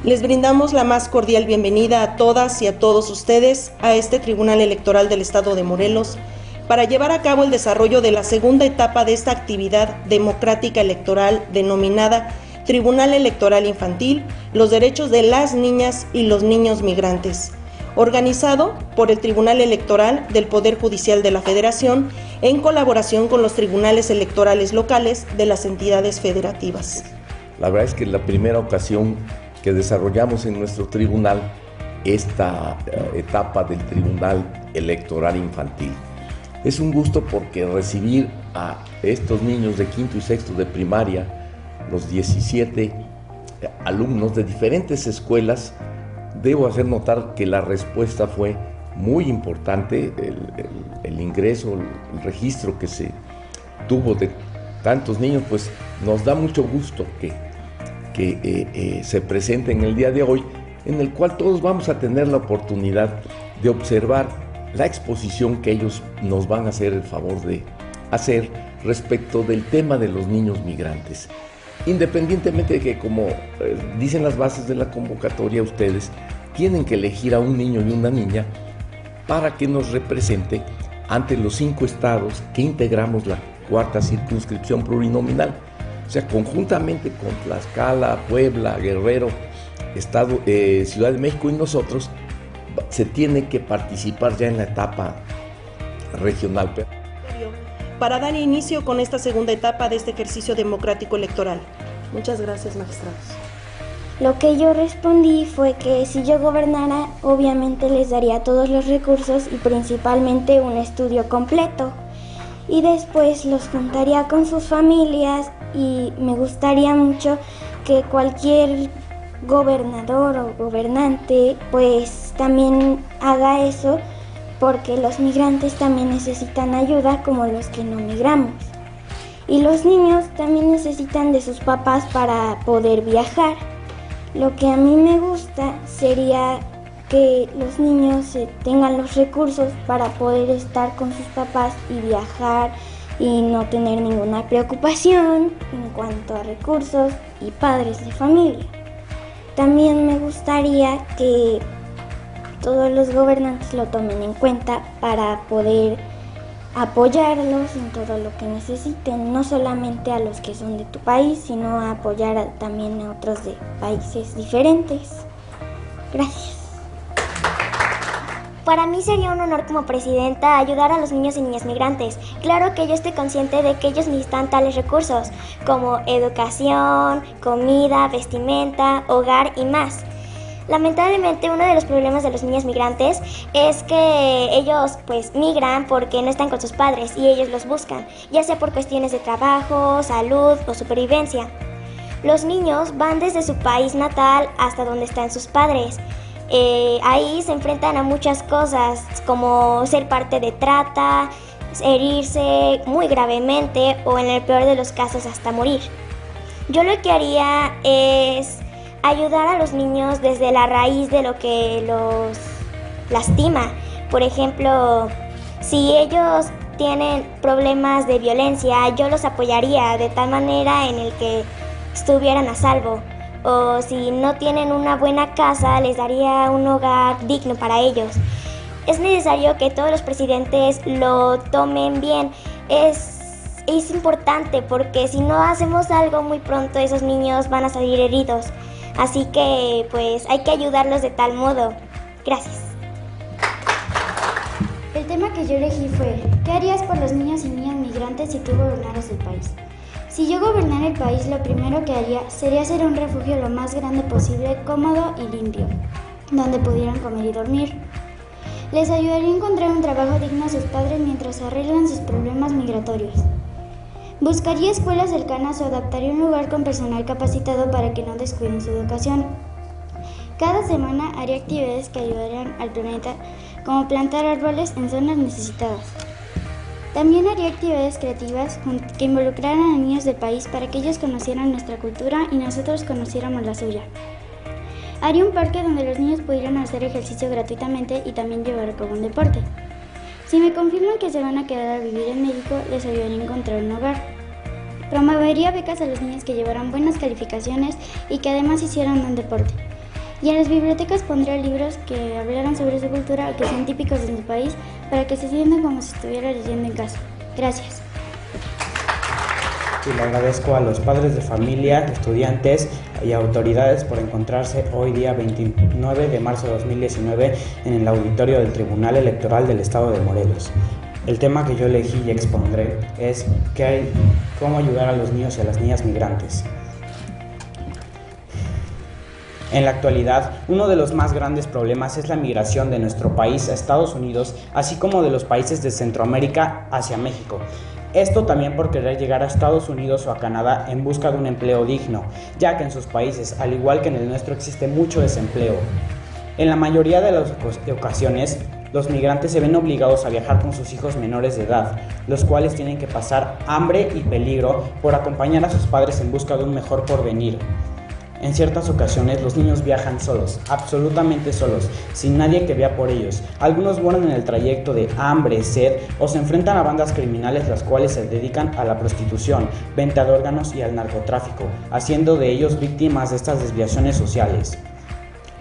Les brindamos la más cordial bienvenida a todas y a todos ustedes a este Tribunal Electoral del Estado de Morelos para llevar a cabo el desarrollo de la segunda etapa de esta actividad democrática electoral denominada Tribunal Electoral Infantil, los derechos de las niñas y los niños migrantes, organizado por el Tribunal Electoral del Poder Judicial de la Federación en colaboración con los tribunales electorales locales de las entidades federativas. La verdad es que la primera ocasión que desarrollamos en nuestro tribunal esta etapa del Tribunal Electoral Infantil. Es un gusto porque recibir a estos niños de quinto y sexto de primaria, los 17 alumnos de diferentes escuelas, debo hacer notar que la respuesta fue muy importante, el ingreso, el registro que se tuvo de tantos niños, pues nos da mucho gusto que se presenten el día de hoy, en el cual todos vamos a tener la oportunidad de observar la exposición que ellos nos van a hacer el favor de hacer respecto del tema de los niños migrantes. Independientemente de que, como dicen las bases de la convocatoria, ustedes tienen que elegir a un niño y una niña para que nos represente ante los 5 estados que integramos la cuarta circunscripción plurinominal. O sea, conjuntamente con Tlaxcala, Puebla, Guerrero, Ciudad de México y nosotros, se tiene que participar ya en la etapa regional. Para dar inicio con esta segunda etapa de este ejercicio democrático electoral. Muchas gracias, magistrados. Lo que yo respondí fue que si yo gobernara, obviamente les daría todos los recursos y principalmente un estudio completo. Y después los juntaría con sus familias y me gustaría mucho que cualquier gobernador o gobernante pues también haga eso, porque los migrantes también necesitan ayuda como los que no migramos. Y los niños también necesitan de sus papás para poder viajar. Lo que a mí me gusta sería que los niños tengan los recursos para poder estar con sus papás y viajar y no tener ninguna preocupación en cuanto a recursos y padres de familia. También me gustaría que todos los gobernantes lo tomen en cuenta para poder apoyarlos en todo lo que necesiten, no solamente a los que son de tu país, sino a apoyar también a otros de países diferentes. Gracias. Para mí sería un honor como presidenta ayudar a los niños y niñas migrantes. Claro que yo estoy consciente de que ellos necesitan tales recursos como educación, comida, vestimenta, hogar y más. Lamentablemente uno de los problemas de los niños migrantes es que ellos pues migran porque no están con sus padres y ellos los buscan, ya sea por cuestiones de trabajo, salud o supervivencia. Los niños van desde su país natal hasta donde están sus padres. Ahí se enfrentan a muchas cosas como ser parte de trata, herirse muy gravemente o en el peor de los casos hasta morir. Yo lo que haría es ayudar a los niños desde la raíz de lo que los lastima. Por ejemplo, si ellos tienen problemas de violencia, yo los apoyaría de tal manera en el que estuvieran a salvo. O si no tienen una buena casa, les daría un hogar digno para ellos. Es necesario que todos los presidentes lo tomen bien. Es importante porque si no hacemos algo muy pronto, esos niños van a salir heridos. Así que pues hay que ayudarlos de tal modo. Gracias. El tema que yo elegí fue: ¿qué harías por los niños y niñas migrantes si tú gobernaras el país? Si yo gobernara el país, lo primero que haría sería hacer un refugio lo más grande posible, cómodo y limpio, donde pudieran comer y dormir. Les ayudaría a encontrar un trabajo digno a sus padres mientras arreglan sus problemas migratorios. Buscaría escuelas cercanas o adaptaría un lugar con personal capacitado para que no descuiden su educación. Cada semana haría actividades que ayudarían al planeta, como plantar árboles en zonas necesitadas. También haría actividades creativas que involucraran a niños del país para que ellos conocieran nuestra cultura y nosotros conociéramos la suya. Haría un parque donde los niños pudieran hacer ejercicio gratuitamente y también llevar a cabo un deporte. Si me confirman que se van a quedar a vivir en México, les ayudaría a encontrar un hogar. Promovería becas a los niños que llevaran buenas calificaciones y que además hicieran un deporte. Y en las bibliotecas pondré libros que hablaran sobre su cultura o que sean típicos de mi país para que se sientan como si estuviera leyendo en casa. Gracias. Y le agradezco a los padres de familia, estudiantes y autoridades por encontrarse hoy día 29 de marzo de 2019 en el auditorio del Tribunal Electoral del Estado de Morelos. El tema que yo elegí y expondré es cómo ayudar a los niños y a las niñas migrantes. En la actualidad, uno de los más grandes problemas es la migración de nuestro país a Estados Unidos, así como de los países de Centroamérica hacia México. Esto también por querer llegar a Estados Unidos o a Canadá en busca de un empleo digno, ya que en sus países, al igual que en el nuestro, existe mucho desempleo. En la mayoría de las ocasiones, los migrantes se ven obligados a viajar con sus hijos menores de edad, los cuales tienen que pasar hambre y peligro por acompañar a sus padres en busca de un mejor porvenir. En ciertas ocasiones los niños viajan solos, absolutamente solos, sin nadie que vea por ellos. Algunos mueren en el trayecto de hambre, sed o se enfrentan a bandas criminales las cuales se dedican a la prostitución, venta de órganos y al narcotráfico, haciendo de ellos víctimas de estas desviaciones sociales.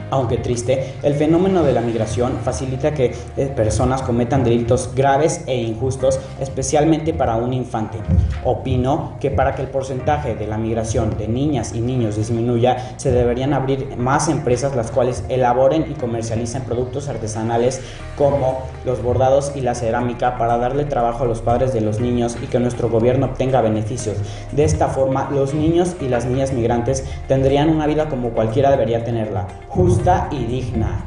Aunque triste, el fenómeno de la migración facilita que personas cometan delitos graves e injustos, especialmente para un infante. Opino que para que el porcentaje de la migración de niñas y niños disminuya, se deberían abrir más empresas las cuales elaboren y comercialicen productos artesanales como los bordados y la cerámica para darle trabajo a los padres de los niños y que nuestro gobierno obtenga beneficios. De esta forma, los niños y las niñas migrantes tendrían una vida como cualquiera debería tenerla, justa y digna.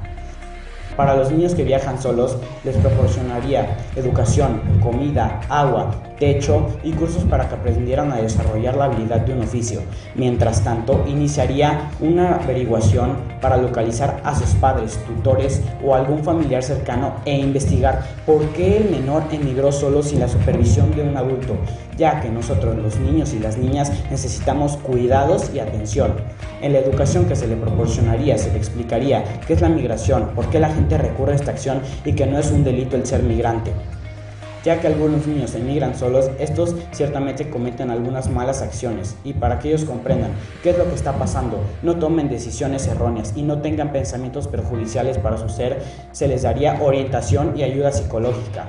Para los niños que viajan solos, les proporcionaría educación, comida, agua, techo y cursos para que aprendieran a desarrollar la habilidad de un oficio. Mientras tanto, iniciaría una averiguación para localizar a sus padres, tutores o algún familiar cercano e investigar por qué el menor emigró solo sin la supervisión de un adulto, ya que nosotros, los niños y las niñas, necesitamos cuidados y atención. En la educación que se le proporcionaría, se le explicaría qué es la migración, por qué la gente recurre a esta acción y que no es un delito el ser migrante. Ya que algunos niños emigran solos, estos ciertamente cometen algunas malas acciones y para que ellos comprendan qué es lo que está pasando, no tomen decisiones erróneas y no tengan pensamientos perjudiciales para su ser, se les daría orientación y ayuda psicológica.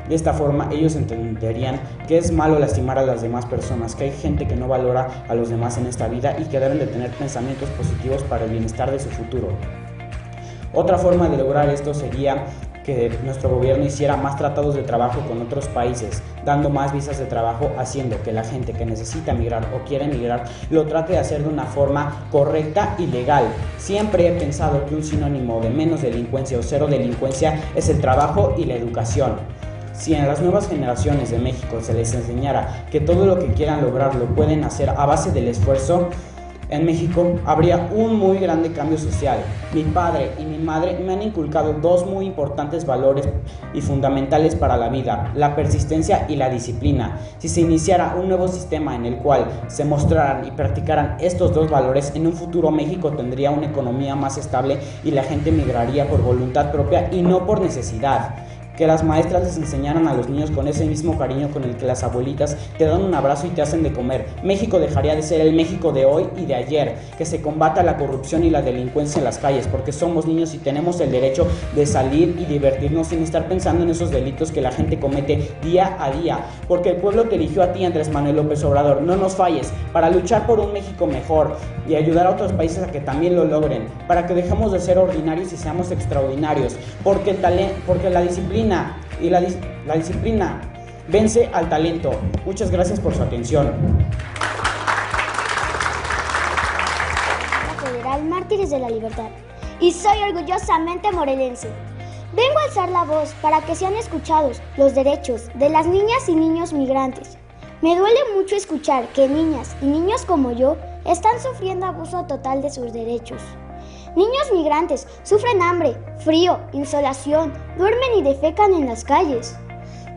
De esta forma ellos entenderían que es malo lastimar a las demás personas, que hay gente que no valora a los demás en esta vida y que deben de tener pensamientos positivos para el bienestar de su futuro. Otra forma de lograr esto sería que nuestro gobierno hiciera más tratados de trabajo con otros países, dando más visas de trabajo, haciendo que la gente que necesita migrar o quiere migrar lo trate de hacer de una forma correcta y legal. Siempre he pensado que un sinónimo de menos delincuencia o cero delincuencia es el trabajo y la educación. Si a las nuevas generaciones de México se les enseñara que todo lo que quieran lograr lo pueden hacer a base del esfuerzo, en México habría un muy grande cambio social. Mi padre y mi madre me han inculcado dos muy importantes valores y fundamentales para la vida: la persistencia y la disciplina. Si se iniciara un nuevo sistema en el cual se mostraran y practicaran estos dos valores, en un futuro México tendría una economía más estable y la gente migraría por voluntad propia y no por necesidad. Que las maestras les enseñaran a los niños con ese mismo cariño con el que las abuelitas te dan un abrazo y te hacen de comer. México dejaría de ser el México de hoy y de ayer. Que se combata la corrupción y la delincuencia en las calles, porque somos niños y tenemos el derecho de salir y divertirnos sin estar pensando en esos delitos que la gente comete día a día. Porque el pueblo te eligió a ti, Andrés Manuel López Obrador. No nos falles, para luchar por un México mejor y ayudar a otros países a que también lo logren, para que dejemos de ser ordinarios y seamos extraordinarios, porque la disciplina y la disciplina vence al talento. Muchas gracias por su atención. Federal Mártires de la Libertad. Y soy orgullosamente morelense. Vengo a alzar la voz para que sean escuchados los derechos de las niñas y niños migrantes. Me duele mucho escuchar que niñas y niños como yo están sufriendo abuso total de sus derechos. Niños migrantes sufren hambre, frío, insolación, duermen y defecan en las calles.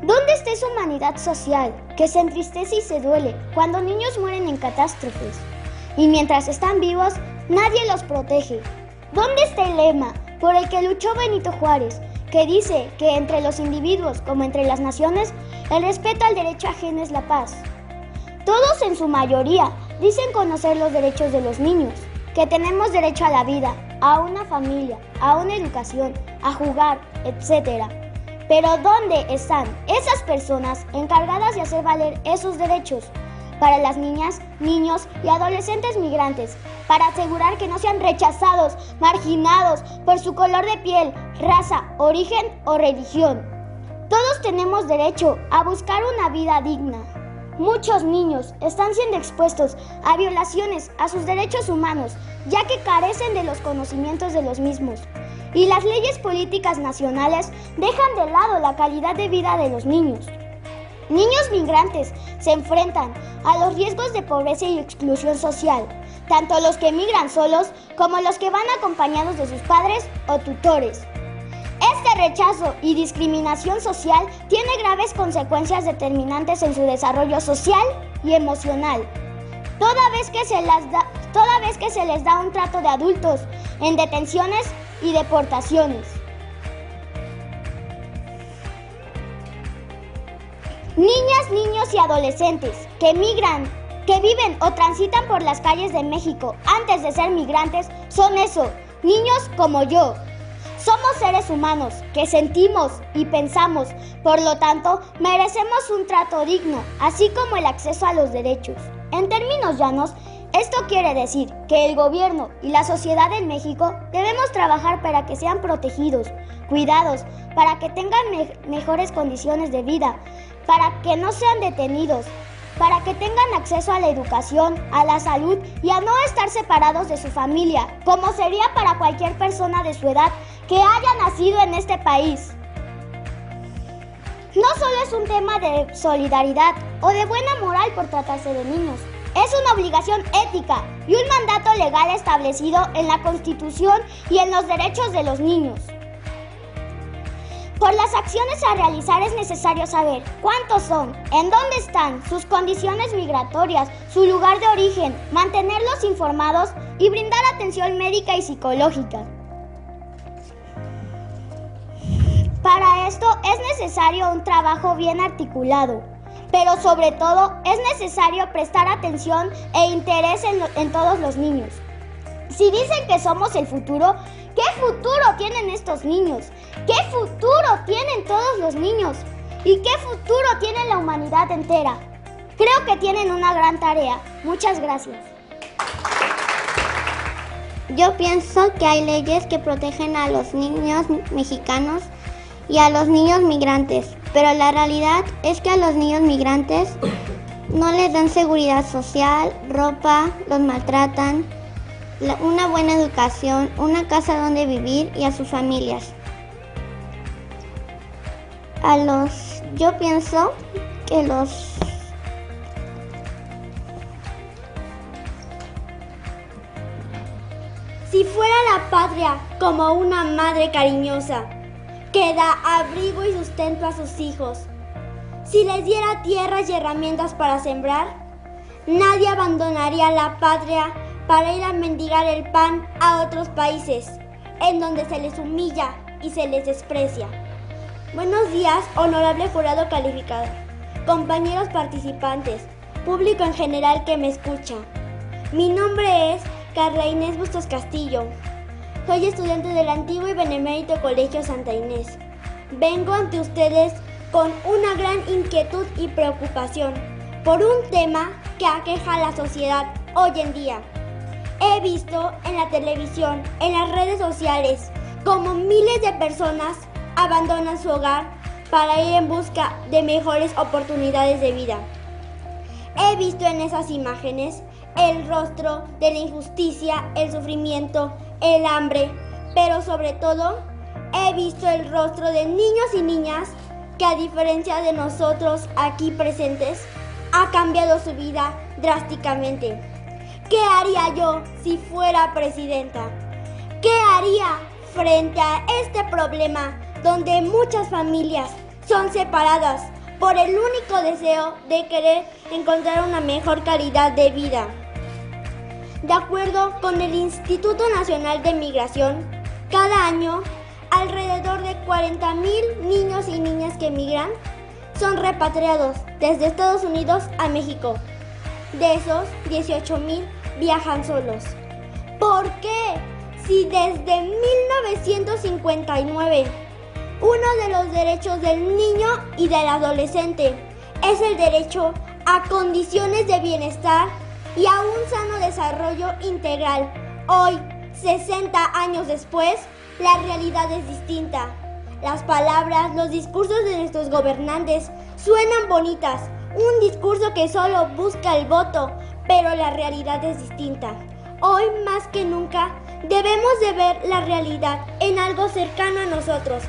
¿Dónde está esa humanidad social que se entristece y se duele cuando niños mueren en catástrofes? Y mientras están vivos, nadie los protege. ¿Dónde está el lema por el que luchó Benito Juárez, que dice que entre los individuos como entre las naciones, el respeto al derecho ajeno es la paz? Todos en su mayoría dicen conocer los derechos de los niños, que tenemos derecho a la vida, a una familia, a una educación, a jugar, etc. Pero ¿dónde están esas personas encargadas de hacer valer esos derechos para las niñas, niños y adolescentes migrantes, para asegurar que no sean rechazados, marginados por su color de piel, raza, origen o religión? Todos tenemos derecho a buscar una vida digna. Muchos niños están siendo expuestos a violaciones a sus derechos humanos, ya que carecen de los conocimientos de los mismos. Y las leyes políticas nacionales dejan de lado la calidad de vida de los niños. Niños migrantes se enfrentan a los riesgos de pobreza y exclusión social, tanto los que migran solos como los que van acompañados de sus padres o tutores. Este rechazo y discriminación social tiene graves consecuencias determinantes en su desarrollo social y emocional, toda vez que se les da un trato de adultos en detenciones y deportaciones. Niñas, niños y adolescentes que migran, que viven o transitan por las calles de México antes de ser migrantes son eso, niños como yo. Somos seres humanos que sentimos y pensamos, por lo tanto, merecemos un trato digno, así como el acceso a los derechos. En términos llanos, esto quiere decir que el gobierno y la sociedad en México debemos trabajar para que sean protegidos, cuidados, para que tengan mejores condiciones de vida, para que no sean detenidos, para que tengan acceso a la educación, a la salud y a no estar separados de su familia, como sería para cualquier persona de su edad que haya nacido en este país. No solo es un tema de solidaridad o de buena moral por tratarse de niños, es una obligación ética y un mandato legal establecido en la Constitución y en los derechos de los niños. Por las acciones a realizar es necesario saber cuántos son, en dónde están, sus condiciones migratorias, su lugar de origen, mantenerlos informados y brindar atención médica y psicológica. Para esto es necesario un trabajo bien articulado, pero sobre todo es necesario prestar atención e interés en todos los niños. Si dicen que somos el futuro, ¿qué futuro tienen estos niños? ¿Qué futuro tienen todos los niños? ¿Y qué futuro tiene la humanidad entera? Creo que tienen una gran tarea. Muchas gracias. Yo pienso que hay leyes que protegen a los niños mexicanos y a los niños migrantes, pero la realidad es que a los niños migrantes no les dan seguridad social, ropa, los maltratan, una buena educación, una casa donde vivir y a sus familias. Yo pienso que Si fuera la patria como una madre cariñosa, que da abrigo y sustento a sus hijos, si les diera tierras y herramientas para sembrar, nadie abandonaría la patria para ir a mendigar el pan a otros países, en donde se les humilla y se les desprecia. Buenos días, honorable jurado calificador, compañeros participantes, público en general que me escucha. Mi nombre es Carla Inés Bustos Castillo. Soy estudiante del antiguo y benemérito Colegio Santa Inés. Vengo ante ustedes con una gran inquietud y preocupación por un tema que aqueja a la sociedad hoy en día. He visto en la televisión, en las redes sociales, como miles de personas abandonan su hogar para ir en busca de mejores oportunidades de vida. He visto en esas imágenes el rostro de la injusticia, el sufrimiento, el hambre, pero sobre todo he visto el rostro de niños y niñas que, a diferencia de nosotros aquí presentes, ha cambiado su vida drásticamente. ¿Qué haría yo si fuera presidenta? ¿Qué haría frente a este problema donde muchas familias son separadas por el único deseo de querer encontrar una mejor calidad de vida? De acuerdo con el Instituto Nacional de Migración, cada año alrededor de 40,000 niños y niñas que migran son repatriados desde Estados Unidos a México. De esos, 18,000 viajan solos. ¿Por qué? si desde 1959 uno de los derechos del niño y del adolescente es el derecho a condiciones de bienestar y a un sano desarrollo integral, hoy, 60 años después, la realidad es distinta. Las palabras, los discursos de nuestros gobernantes suenan bonitas, un discurso que solo busca el voto, pero la realidad es distinta. Hoy más que nunca debemos de ver la realidad en algo cercano a nosotros,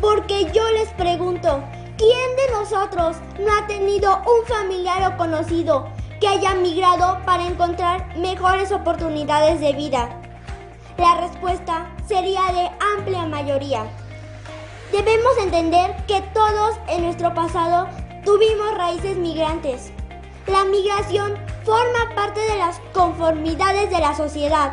porque yo les pregunto, ¿quién de nosotros no ha tenido un familiar o conocido que haya migrado para encontrar mejores oportunidades de vida? La respuesta sería de amplia mayoría. Debemos entender que todos en nuestro pasado tuvimos raíces migrantes. La migración forma parte de las conformidades de la sociedad.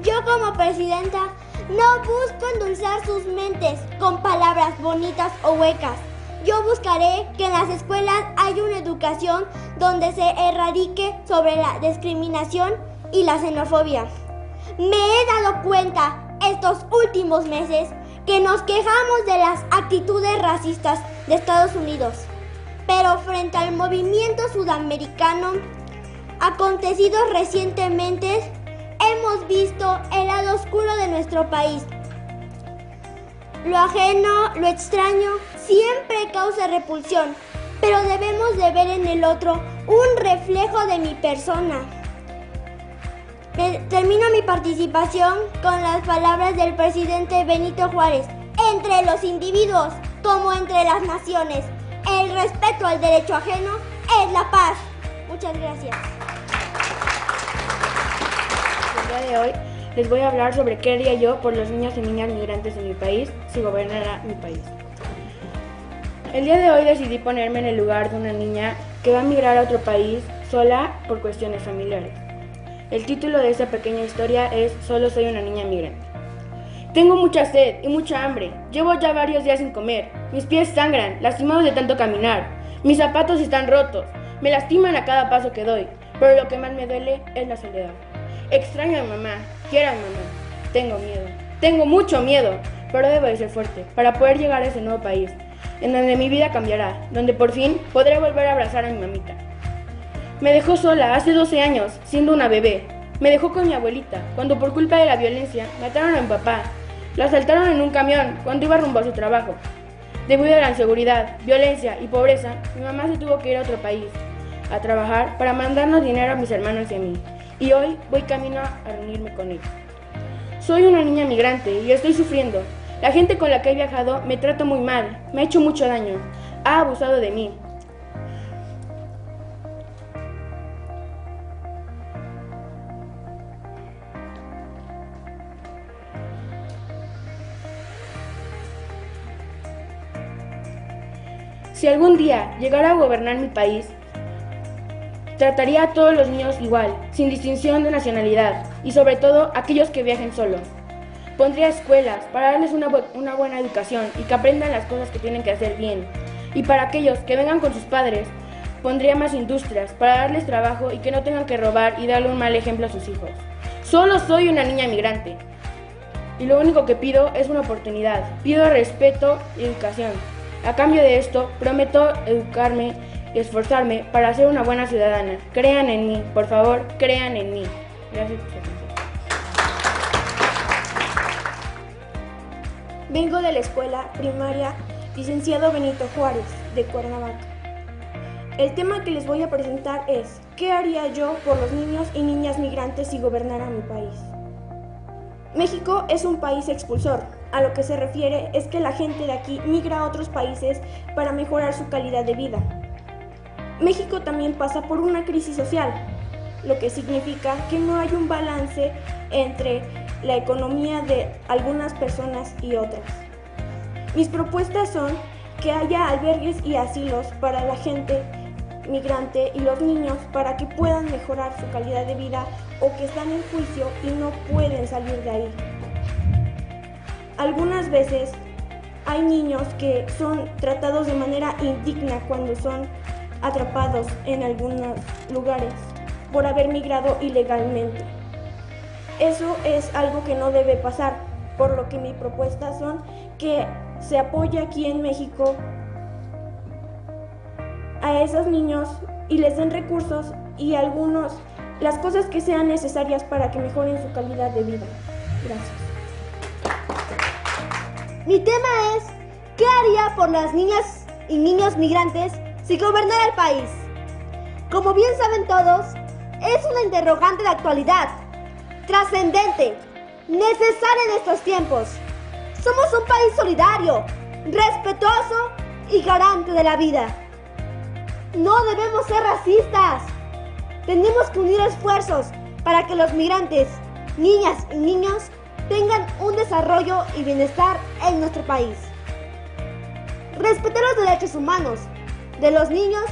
Yo como presidenta no busco endulzar sus mentes con palabras bonitas o huecas. Yo buscaré que en las escuelas haya una educación donde se erradique sobre la discriminación y la xenofobia. Me he dado cuenta estos últimos meses que nos quejamos de las actitudes racistas de Estados Unidos, pero frente al movimiento sudamericano acontecido recientemente, hemos visto el lado oscuro de nuestro país. Lo ajeno, lo extraño, siempre causa repulsión, pero debemos de ver en el otro un reflejo de mi persona. Termino mi participación con las palabras del presidente Benito Juárez: entre los individuos como entre las naciones, el respeto al derecho ajeno es la paz. Muchas gracias. El día de hoy les voy a hablar sobre qué haría yo por los niños y niñas migrantes en mi país si gobernara mi país. El día de hoy decidí ponerme en el lugar de una niña que va a migrar a otro país sola por cuestiones familiares. El título de esta pequeña historia es Solo soy una niña migrante. Tengo mucha sed y mucha hambre. Llevo ya varios días sin comer. Mis pies sangran, lastimados de tanto caminar. Mis zapatos están rotos. Me lastiman a cada paso que doy. Pero lo que más me duele es la soledad. Extraño a mi mamá. Quiero a mi mamá. Tengo miedo. Tengo mucho miedo. Pero debo de ser fuerte para poder llegar a ese nuevo país, en donde mi vida cambiará, donde por fin podré volver a abrazar a mi mamita. Me dejó sola hace 12 años, siendo una bebé. Me dejó con mi abuelita, cuando por culpa de la violencia mataron a mi papá. Lo asaltaron en un camión cuando iba rumbo a su trabajo. Debido a la inseguridad, violencia y pobreza, mi mamá se tuvo que ir a otro país a trabajar para mandarnos dinero a mis hermanos y a mí. Y hoy voy camino a reunirme con ella. Soy una niña migrante y estoy sufriendo. La gente con la que he viajado me trata muy mal, me ha hecho mucho daño, ha abusado de mí. Si algún día llegara a gobernar mi país, trataría a todos los niños igual, sin distinción de nacionalidad, y sobre todo aquellos que viajen solos. Pondría escuelas para darles una buena educación y que aprendan las cosas que tienen que hacer bien. Y para aquellos que vengan con sus padres, pondría más industrias para darles trabajo y que no tengan que robar y darle un mal ejemplo a sus hijos. Solo soy una niña migrante y lo único que pido es una oportunidad. Pido respeto y educación. A cambio de esto, prometo educarme y esforzarme para ser una buena ciudadana. Crean en mí, por favor, crean en mí. Gracias por su atención. Vengo de la escuela primaria Licenciado Benito Juárez, de Cuernavaca. El tema que les voy a presentar es ¿qué haría yo por los niños y niñas migrantes si gobernara mi país? México es un país expulsor. A lo que se refiere es que la gente de aquí migra a otros países para mejorar su calidad de vida. México también pasa por una crisis social, lo que significa que no hay un balance entre la economía de algunas personas y otras. Mis propuestas son que haya albergues y asilos para la gente migrante y los niños para que puedan mejorar su calidad de vida o que están en juicio y no pueden salir de ahí. Algunas veces hay niños que son tratados de manera indigna cuando son atrapados en algunos lugares por haber migrado ilegalmente. eso es algo que no debe pasar, por lo que mis propuestas son que se apoye aquí en México a esos niños y les den recursos y las cosas que sean necesarias para que mejoren su calidad de vida. Gracias. Mi tema es, ¿qué haría por las niñas y niños migrantes si gobernara el país? Como bien saben todos, es una interrogante de actualidad, trascendente, necesaria en estos tiempos. Somos un país solidario, respetuoso y garante de la vida. No debemos ser racistas. Tenemos que unir esfuerzos para que los migrantes, niñas y niños tengan un desarrollo y bienestar en nuestro país. Respetar los derechos humanos de los niños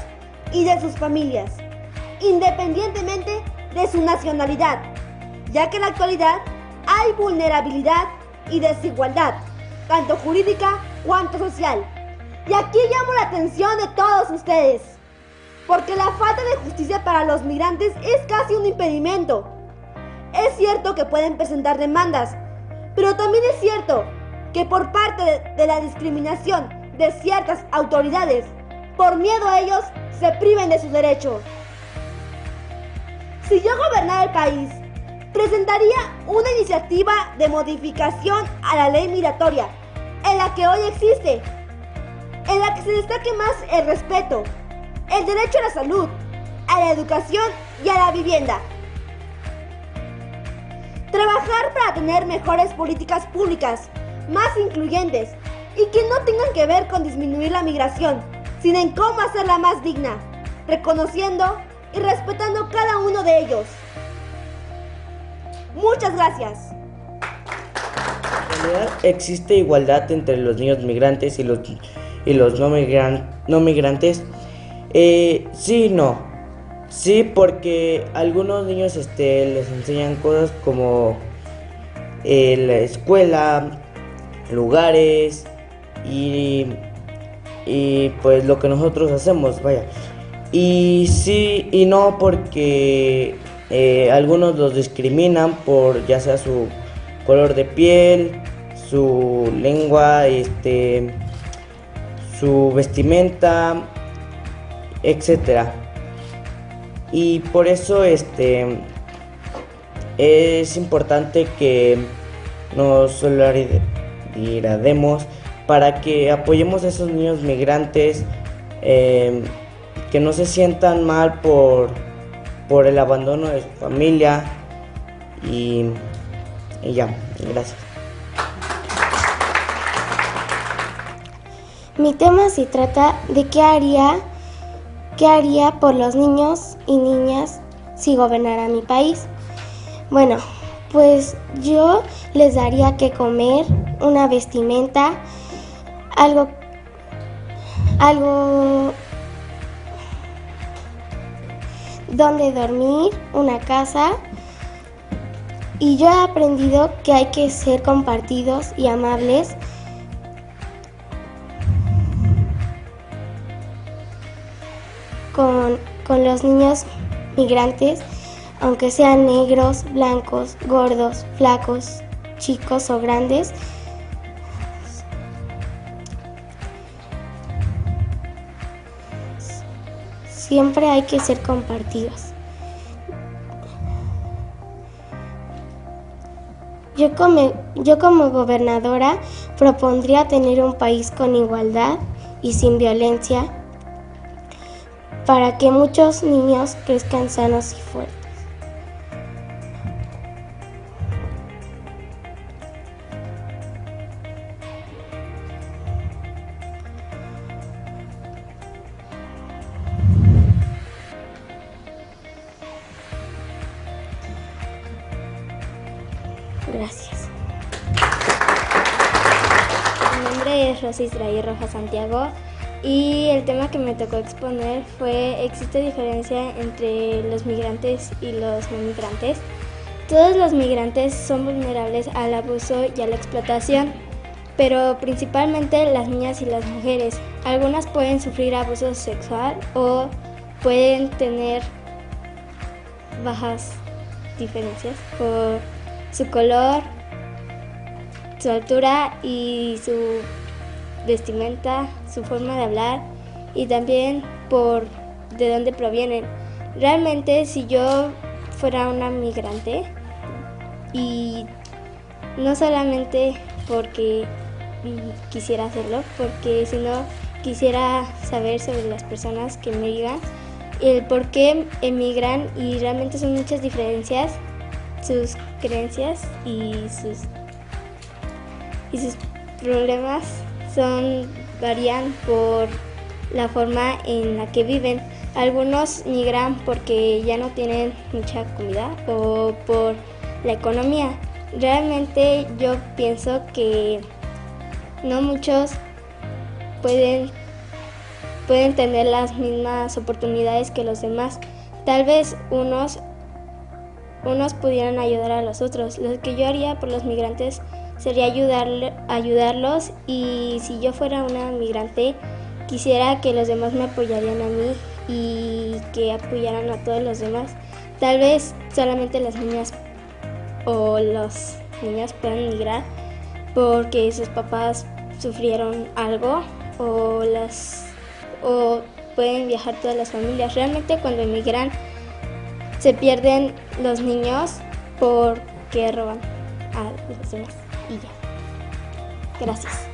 y de sus familias, independientemente de su nacionalidad, ya que en la actualidad hay vulnerabilidad y desigualdad, tanto jurídica cuanto social. Y aquí llamo la atención de todos ustedes, porque la falta de justicia para los migrantes es casi un impedimento. Es cierto que pueden presentar demandas, pero también es cierto que por parte de la discriminación de ciertas autoridades, por miedo a ellos, se priven de sus derechos. Si yo gobernara el país, presentaría una iniciativa de modificación a la ley migratoria, en la que hoy existe, en la que se destaque más el respeto, el derecho a la salud, a la educación y a la vivienda. Trabajar para tener mejores políticas públicas, más incluyentes y que no tengan que ver con disminuir la migración, sino en cómo hacerla más digna, reconociendo y respetando cada uno de ellos. Muchas gracias. En realidad existe igualdad entre los niños migrantes y los no migrantes. Sí y no. Sí, porque algunos niños les enseñan cosas como la escuela, lugares y pues lo que nosotros hacemos, vaya. Y sí y no, porque algunos los discriminan por ya sea su color de piel, su lengua, su vestimenta, etcétera. Y por eso es importante que nos solidaricemos para que apoyemos a esos niños migrantes, que no se sientan mal por el abandono de su familia y ya, gracias. Mi tema se trata de qué haría por los niños y niñas si gobernara mi país. Bueno, pues yo les daría que comer, una vestimenta, algo donde dormir, una casa. Y yo he aprendido que hay que ser compartidos y amables. Con los niños migrantes, aunque sean negros, blancos, gordos, flacos, chicos o grandes. Siempre hay que ser compartidos. Yo como gobernadora propondría tener un país con igualdad y sin violencia, para que muchos niños crezcan sanos y fuertes. Gracias. Mi nombre es Rosy Israel Rojas Santiago. Y el tema que me tocó exponer fue: ¿existe diferencia entre los migrantes y los no migrantes? Todos los migrantes son vulnerables al abuso y a la explotación, pero principalmente las niñas y las mujeres. Algunas pueden sufrir abuso sexual o pueden tener bajas diferencias por su color, su altura y su vestimenta, su forma de hablar y también por de dónde provienen. Realmente si yo fuera una migrante, y no solamente porque quisiera hacerlo, porque si no quisiera saber sobre las personas que emigran, el por qué emigran, y realmente son muchas diferencias, sus creencias y sus problemas varían por la forma en la que viven. Algunos migran porque ya no tienen mucha comida o por la economía. Realmente yo pienso que no muchos pueden tener las mismas oportunidades que los demás. Tal vez unos pudieran ayudar a los otros. Lo que yo haría por los migrantes sería ayudarlos, y si yo fuera una migrante quisiera que los demás me apoyaran a mí y que apoyaran a todos los demás. Tal vez solamente las niñas o los niños puedan migrar porque sus papás sufrieron algo, o pueden viajar todas las familias. Realmente cuando emigran se pierden los niños porque roban a los demás. Y ya. Gracias.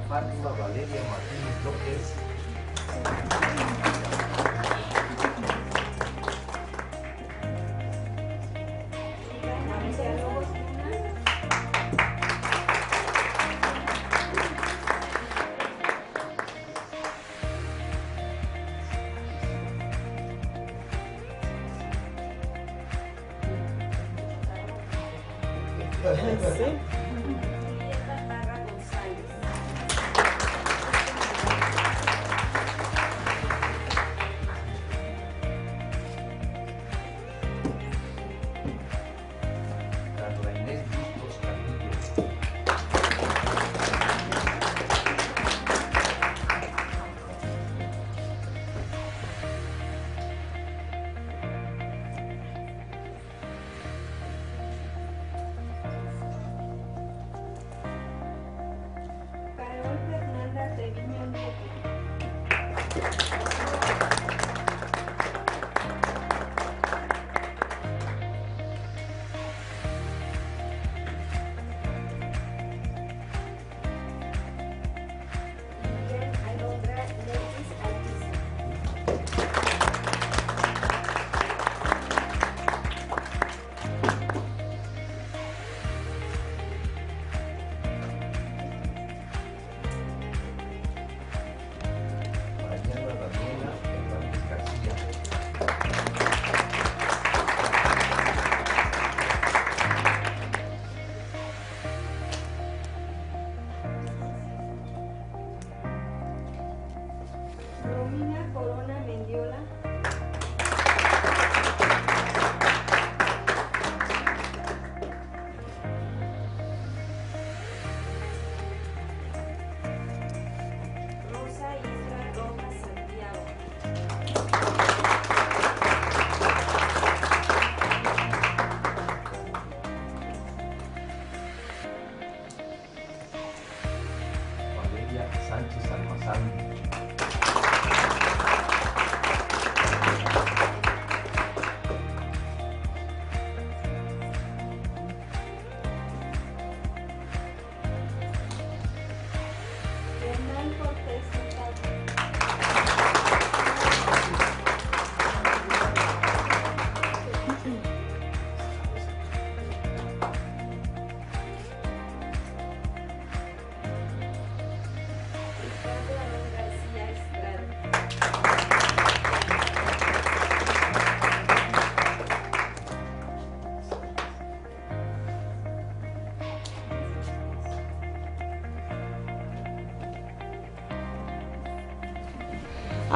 Fátima Valeria Martínez López.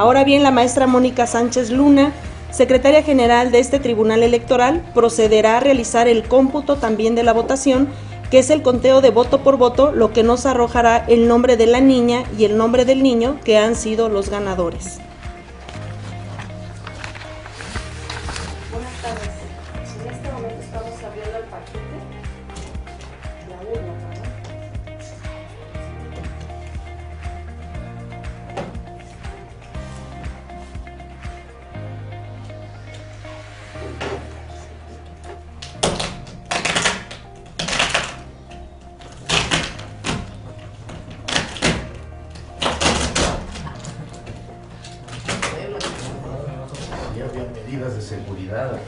Ahora bien, la maestra Mónica Sánchez Luna, secretaria general de este Tribunal Electoral, procederá a realizar el cómputo también de la votación, que es el conteo de voto por voto, lo que nos arrojará el nombre de la niña y el nombre del niño que han sido los ganadores. Buenas tardes. En este momento estamos abriendo el paquete, la urna, ¿verdad? Ya había medidas de seguridad.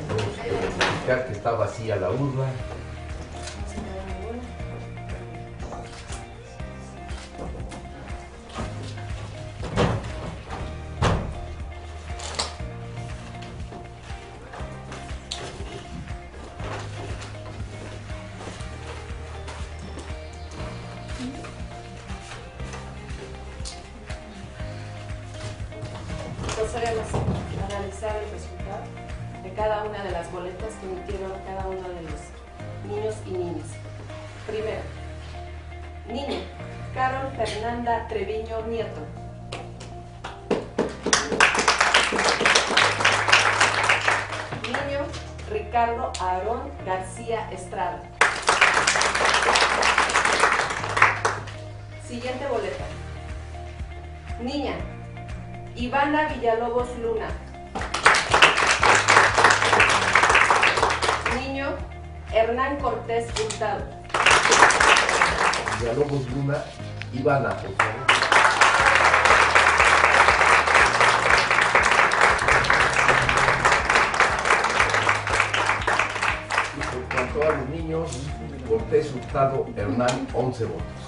Tenemos que verificar que está vacía la urna. Procedemos a analizar el resultado de cada una de las boletas que emitieron cada uno de los niños y niñas. Primero, niña Carol Fernanda Treviño Nieto. Niño Ricardo Aarón García Estrada. Siguiente boleta. Niña Ivana Villalobos Luna. Niño Hernán Cortés Hurtado. Villalobos Luna, Ivana, por favor. Y por cuanto a los niños, Cortés Hurtado Hernán, 11 votos.